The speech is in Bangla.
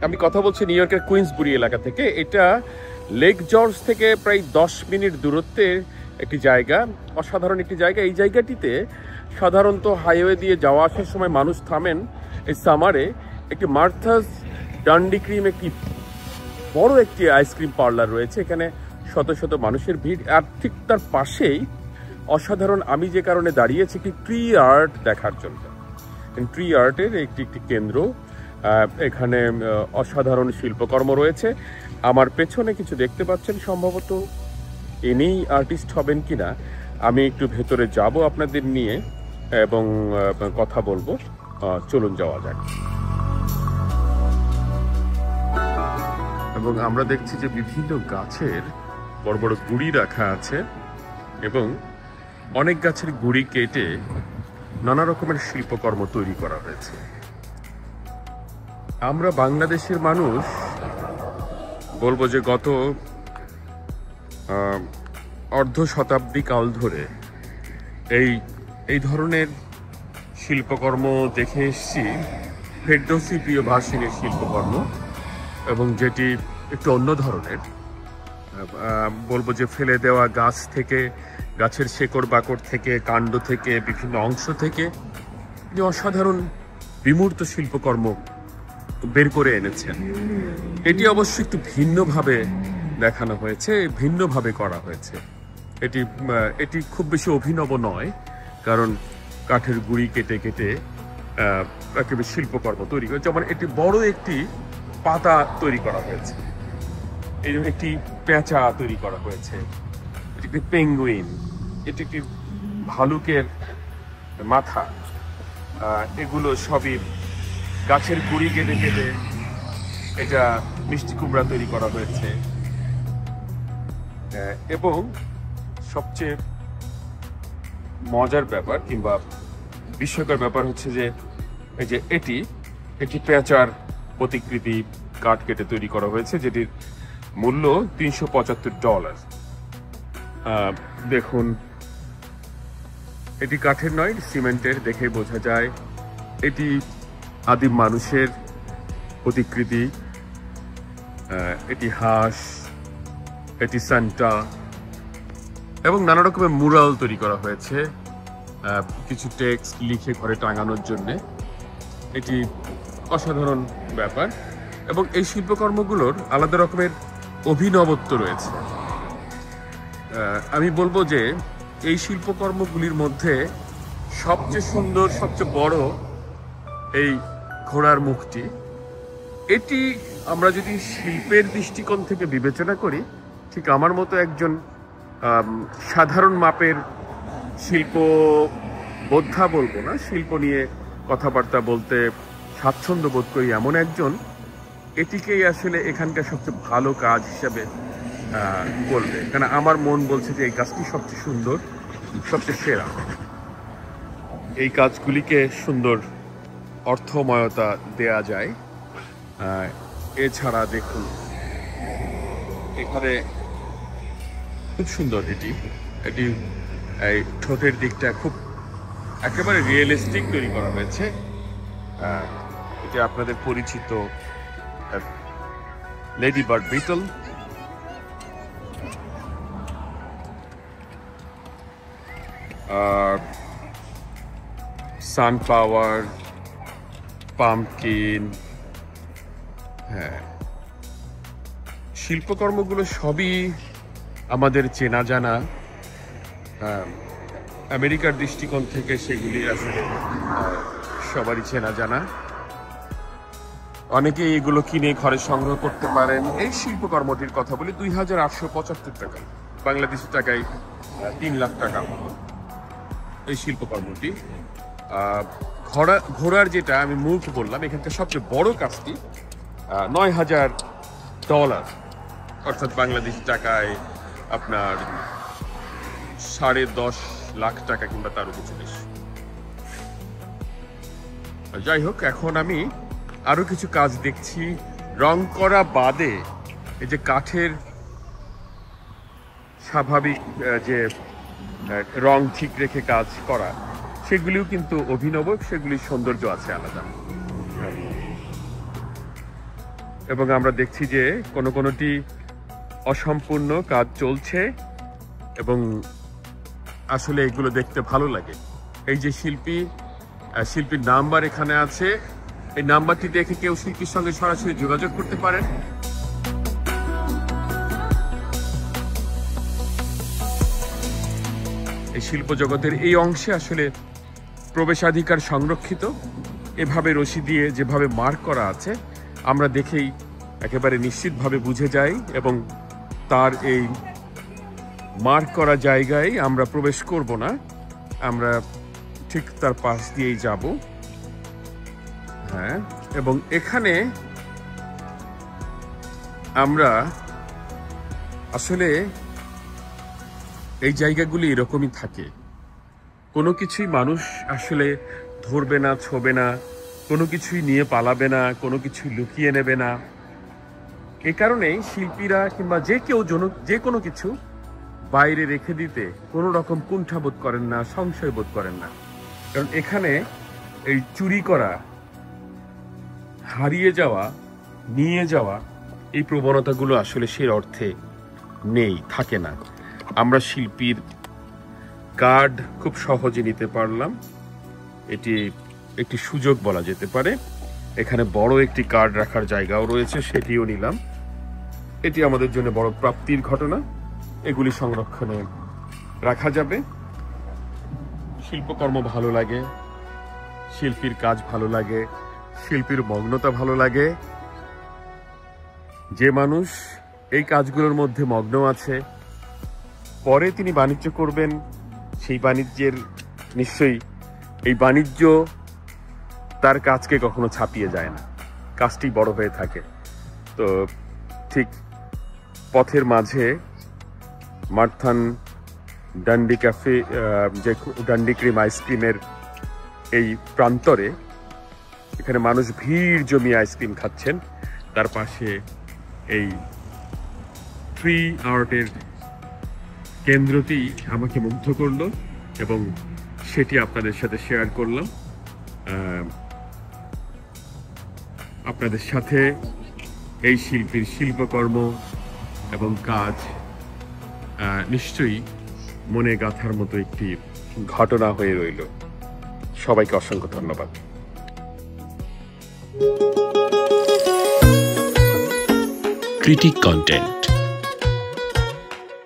আমি কথা বলছি নিউ ইয়র্কের কুইন্সবুরি এলাকা থেকে। এটা লেক জর্জ থেকে প্রায় 10 মিনিট দূরত্বে একটি জায়গা, অসাধারণ একটি জায়গা। এই জায়গাটিতে সাধারণত হাইওয়ে দিয়ে যাওয়া আসার সময় মানুষ থামেন। এই সামারে একটি মার্থাস ডান্ডি ক্রিম, একটি বড় একটি আইসক্রিম পার্লার রয়েছে। এখানে শত শত মানুষের ভিড়। আর ঠিক তার পাশেই অসাধারণ, আমি যে কারণে দাঁড়িয়েছি, একটি ট্রি আর্ট দেখার জন্য। ট্রি আর্টের একটি কেন্দ্র। এখানে অসাধারণ শিল্পকর্ম রয়েছে। আমার পেছনে কিছু দেখতে পাচ্ছেন, সম্ভবত ইনিই আর্টিস্ট হবেন কিনা। আমি একটু ভেতরে যাব আপনাদের নিয়ে এবং কথা বলবো। চলুন যাওয়া যাক। এবং আমরা দেখছি যে বিভিন্ন গাছের বড় বড় গুড়ি রাখা আছে এবং অনেক গাছের গুড়ি কেটে নানা রকমের শিল্পকর্ম তৈরি করা হয়েছে। আমরা বাংলাদেশের মানুষ বলবো যে গত অর্ধ শতাব্দী কাল ধরে এই ধরনের শিল্পকর্ম দেখে এসেছি। ফেরদৌসী প্রিয়ভাষিনীর শিল্পকর্ম, এবং যেটি একটু অন্য ধরনের। বলবো যে ফেলে দেওয়া গাছ থেকে, গাছের শেকড় বাকড় থেকে, কাণ্ড থেকে, বিভিন্ন অংশ থেকে অসাধারণ বিমূর্ত শিল্পকর্ম বের করে এনেছেন। এটি অবশ্য একটু ভিন্নভাবে দেখানো হয়েছে, ভিন্নভাবে করা হয়েছে। এটি খুব বেশি অভিনব নয়, কারণ কাঠের গুঁড়ি কেটে কেটে একেবারে শিল্পকর্ম তৈরি করেছে। যেমন এটি বড় একটি পাতা তৈরি করা হয়েছে, এই একটি পেঁচা তৈরি করা হয়েছে, এটি একটি পেঙ্গুইন, এটি একটি ভালুকের মাথা। এগুলো সবই গাছের গুঁড়ি কেটে কেটে এটা মিষ্টি কুমড়া তৈরি করা হয়েছে। এবং সবচেয়ে মজার ব্যাপার কিংবা বিস্ময়কর ব্যাপার হচ্ছে যে এই যে এটি পেঁচার প্রতিকৃতি কাঠ কেটে তৈরি করা হয়েছে, যেটির মূল্য $375। দেখুন, এটি কাঠের নয়, সিমেন্টের, দেখে বোঝা যায় এটি আদিম মানুষের প্রতিকৃতি। এটি হাঁস, এটি সান্টা, এবং নানা রকমের মুরাল তৈরি করা হয়েছে কিছু টেক্সট লিখে ঘরে টাঙানোর জন্যে। এটি অসাধারণ ব্যাপার, এবং এই শিল্পকর্মগুলোর আলাদা রকমের অভিনবত্ব রয়েছে। আমি বলবো যে এই শিল্পকর্মগুলির মধ্যে সবচেয়ে সুন্দর, সবচেয়ে বড় এই ঘোড়ার মুখটি। এটি আমরা যদি শিল্পের দৃষ্টিকোণ থেকে বিবেচনা করি, ঠিক আমার মতো একজন সাধারণ মাপের শিল্প বোদ্ধা বলবো না, শিল্প নিয়ে কথাবার্তা বলতে স্বাচ্ছন্দ্য বোধ করি এমন একজন, এটিকেই আসলে এখানকার সবচেয়ে ভালো কাজ হিসাবে বলবে। কারণ আমার মন বলছে যে এই কাজটি সবচেয়ে সুন্দর, সবচেয়ে সেরা। এই কাজগুলিকে সুন্দর অর্থময়তা দেয়া যায়। এছাড়া দেখুন, এখানে খুব সুন্দর এটি এই ঠোঁটের দিকটা খুব একেবারে রিয়েলিস্টিক তৈরি করা হয়েছে। এটি আপনাদের পরিচিত ladybird beetle. Sunflower, pumpkin. হ্যাঁ, শিল্পকর্মগুলো সবই আমাদের চেনা জানা। আমেরিকার দৃষ্টিকোণ থেকে সেগুলি আসলে সবারই চেনা জানা। অনেকে এগুলো কিনে ঘরে সংগ্রহ করতে পারেন। এই শিল্পকর্মটির কথা বলি, 2875 টাকা, বাংলাদেশি টাকায় 3 লাখ টাকা এই শিল্পকর্মটি। ঘোড়ার যেটা আমি মুখ বললাম, এখানকার সবচেয়ে বড় কাজটি $9000, অর্থাৎ বাংলাদেশি টাকায় আপনার 10.5 লাখ টাকা কিংবা তারও কিছু বেশি। যাই হোক, এখন আমি আরো কিছু কাজ দেখছি রং করা বাদে। এই যে কাঠের স্বাভাবিক যে রং ঠিক রেখে কাজ করা, সেগুলিও কিন্তু অভিনব, সেগুলির সৌন্দর্য আছে আলাদা। এবং আমরা দেখছি যে কোনোটি অসম্পূর্ণ কাজ চলছে এবং আসলে এগুলো দেখতে ভালো লাগে। এই যে শিল্পীর নাম্বার এখানে আছে, এই নাম্বারটি দেখে কেউ শিল্পীর সঙ্গে সরাসরি যোগাযোগ করতে পারেন। এই শিল্প জগতের এই অংশে আসলে প্রবেশাধিকার সংরক্ষিত। এভাবে রশি দিয়ে যেভাবে মার্ক করা আছে আমরা দেখেই একেবারে নিশ্চিতভাবে বুঝে যাই এবং তার এই মার্ক করা জায়গায় আমরা প্রবেশ করব না, আমরা ঠিক তার পাশ দিয়েই যাব। হ্যাঁ, এবং এখানে আমরা আসলে এই জায়গাগুলি এরকমই থাকে, কোনো কিছুই মানুষ আসলে ধরবে না, ছোবে না, কোনো কিছুই নিয়ে পালাবে না, কোনো কিছুই লুকিয়ে নেবে না। এ কারণেই শিল্পীরা কিংবা যে কোনো কিছু বাইরে রেখে দিতে কোনো রকম কুণ্ঠাবোধ করেন না, সংশয় বোধ করেন না। কারণ এখানে এই চুরি করা, হারিয়ে যাওয়া, নিয়ে যাওয়া এই প্রবণতাগুলো আসলে সে অর্থে নেই, থাকে না। আমরা শিল্পীর কার্ড খুব সহজে নিতে পারলাম, এটি একটি সুযোগ বলা যেতে পারে। এখানে বড় একটি কার্ড রাখার জায়গাও রয়েছে, সেটিও নিলাম। এটি আমাদের জন্য বড় প্রাপ্তির ঘটনা। এগুলি সংরক্ষণে রাখা যাবে। শিল্পকর্ম ভালো লাগে, শিল্পীর কাজ ভালো লাগে, শিল্পীর মগ্নতা ভালো লাগে। যে মানুষ এই কাজগুলোর মধ্যে মগ্ন আছে, পরে তিনি বাণিজ্য করবেন, সেই বাণিজ্যের নিশ্চয়ই এই বাণিজ্য তার কাজকে কখনো ছাপিয়ে যায় না, কাজটি বড় হয়ে থাকে। তো ঠিক পথের মাঝে মার্থান ডান্ডি ক্যাফে, যে ডান্ডি ক্রিম আইসক্রিমের এই প্রান্তরে এখানে মানুষ ভিড় জমিয়ে আইসক্রিম খাচ্ছেন। তার পাশে এই ট্রি আর্টের কেন্দ্রটি আমাকে মুগ্ধ করলো এবং সেটি আপনাদের সাথে শেয়ার করলাম। আপনাদের সাথে এই শিল্পীর শিল্পকর্ম এবং কাজ নিশ্চয়ই মনে গাঁথার মতো একটি ঘটনা হয়ে রইল। সবাইকে অসংখ্য ধন্যবাদ। Critic content.